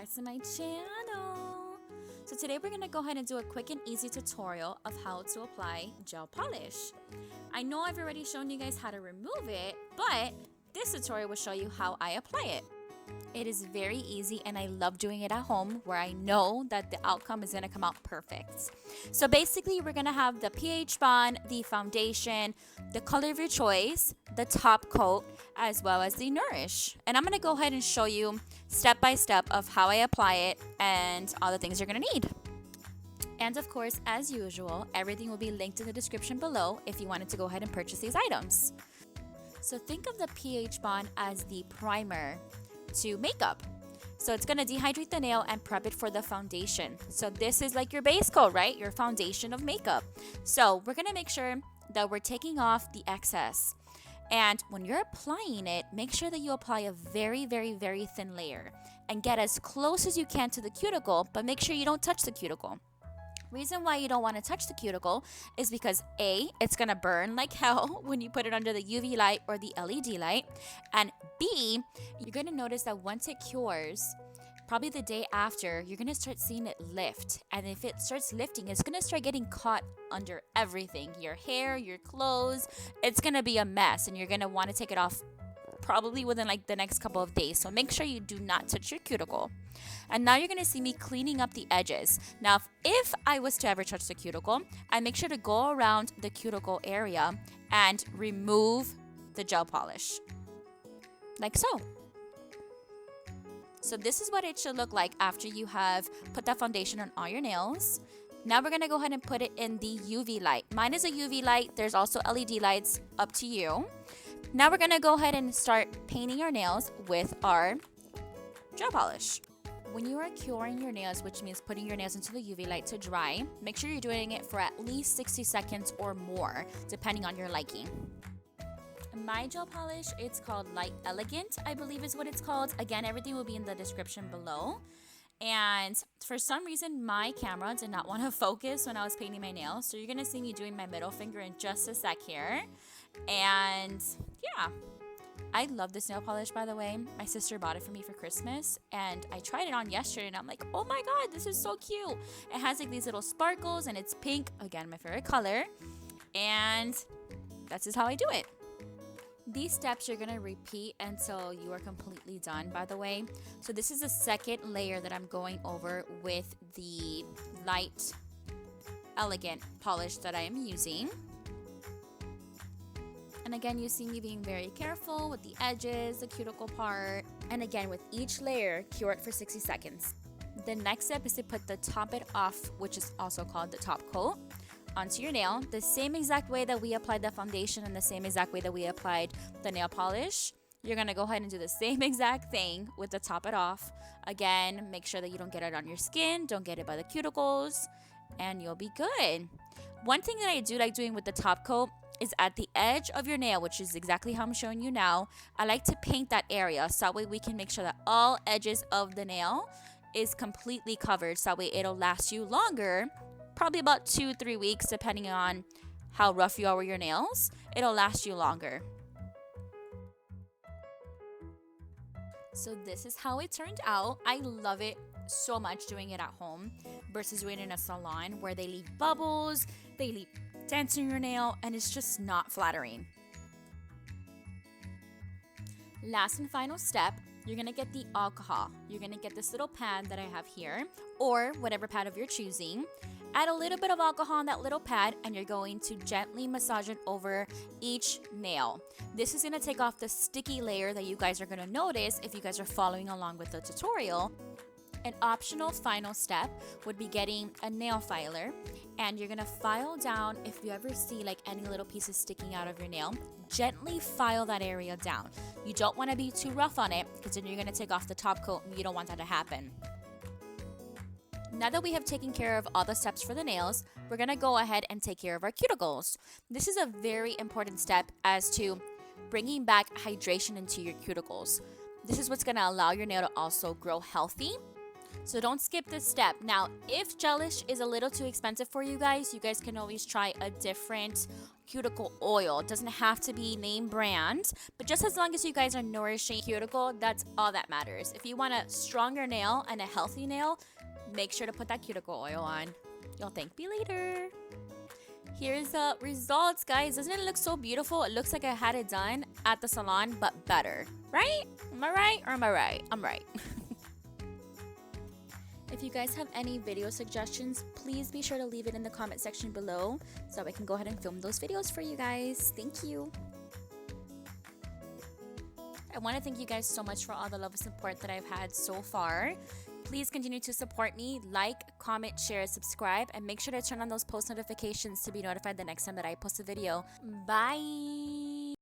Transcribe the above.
back to my channel. So today we're going to go ahead and do a quick and easy tutorial of how to apply gel polish. I know I've already shown you guys how to remove it, but this tutorial will show you how I apply it. It is very easy and I love doing it at home where I know that the outcome is going to come out perfect. So basically we're going to have the pH bond, the foundation, the color of your choice, the top coat, as well as the nourish. And I'm going to go ahead and show you step by step of how I apply it and all the things you're going to need. And of course, as usual, everything will be linked in the description below if you wanted to go ahead and purchase these items. So think of the pH bond as the primer to makeup. So it's going to dehydrate the nail and prep it for the foundation. So this is like your base coat, right? Your foundation of makeup. So we're going to make sure that we're taking off the excess. And when you're applying it, make sure that you apply a very, very, very thin layer and get as close as you can to the cuticle, but make sure you don't touch the cuticle. Reason why you don't want to touch the cuticle is because A, it's going to burn like hell when you put it under the UV light or the LED light, and B, you're going to notice that once it cures, probably the day after, you're going to start seeing it lift, and if it starts lifting, it's going to start getting caught under everything, your hair, your clothes. It's going to be a mess, and you're going to want to take it off probably within like the next couple of days. So make sure you do not touch your cuticle. And now you're going to see me cleaning up the edges. Now, if I was to ever touch the cuticle, I make sure to go around the cuticle area and remove the gel polish. Like so. So this is what it should look like after you have put that foundation on all your nails. Now we're going to go ahead and put it in the UV light. Mine is a UV light. There's also LED lights, up to you. Now we're going to go ahead and start painting our nails with our gel polish. When you are curing your nails, which means putting your nails into the UV light to dry, make sure you're doing it for at least 60 seconds or more, depending on your liking. My gel polish, it's called Light Elegant, I believe is what it's called. Again, everything will be in the description below. And for some reason, my camera did not want to focus when I was painting my nails. So you're going to see me doing my middle finger in just a sec here. And yeah, I love this nail polish, by the way. My sister bought it for me for Christmas. And I tried it on yesterday and I'm like, oh my God, this is so cute. It has like these little sparkles and it's pink. Again, my favorite color. And that's just how I do it. These steps you're going to repeat until you are completely done, by the way. So this is the second layer that I'm going over with the Light Elegant polish that I am using. And again, you see me being very careful with the edges, the cuticle part. And again, with each layer, cure it for 60 seconds. The next step is to put the top it off, which is also called the top coat, onto your nail, the same exact way that we applied the foundation and the same exact way that we applied the nail polish. You're going to go ahead and do the same exact thing with the top it off. Again, make sure that you don't get it on your skin, don't get it by the cuticles, and you'll be good. One thing that I do like doing with the top coat is at the edge of your nail, which is exactly how I'm showing you now. I like to paint that area so that way we can make sure that all edges of the nail is completely covered, so that way it'll last you longer. Probably about 2-3 weeks, depending on how rough you are with your nails. It'll last you longer. So this is how it turned out. I love it so much doing it at home versus doing it in a salon where they leave bubbles, they leave dents in your nail, and it's just not flattering. Last and final step, you're going to get the alcohol. You're going to get this little pad that I have here, or whatever pad of your choosing. Add a little bit of alcohol on that little pad and you're going to gently massage it over each nail. This is going to take off the sticky layer that you guys are going to notice if you guys are following along with the tutorial. An optional final step would be getting a nail filer, and you're going to file down. If you ever see like any little pieces sticking out of your nail, gently file that area down. You don't want to be too rough on it because then you're going to take off the top coat and you don't want that to happen. Now that we have taken care of all the steps for the nails, we're going to go ahead and take care of our cuticles. This is a very important step as to bringing back hydration into your cuticles. This is what's going to allow your nail to also grow healthy. So don't skip this step. Now, if gelish is a little too expensive for you guys can always try a different cuticle oil. It doesn't have to be name brand, but just as long as you guys are nourishing cuticle, that's all that matters. If you want a stronger nail and a healthy nail, make sure to put that cuticle oil on. You'll thank me later. Here's the results, guys. Doesn't it look so beautiful? It looks like I had it done at the salon, but better, right? Am I right or am I right? I'm right. If you guys have any video suggestions, please be sure to leave it in the comment section below so I can go ahead and film those videos for you guys. Thank you. I want to thank you guys so much for all the love and support that I've had so far. Please continue to support me. Like, comment, share, subscribe, and make sure to turn on those post notifications to be notified the next time that I post a video. Bye!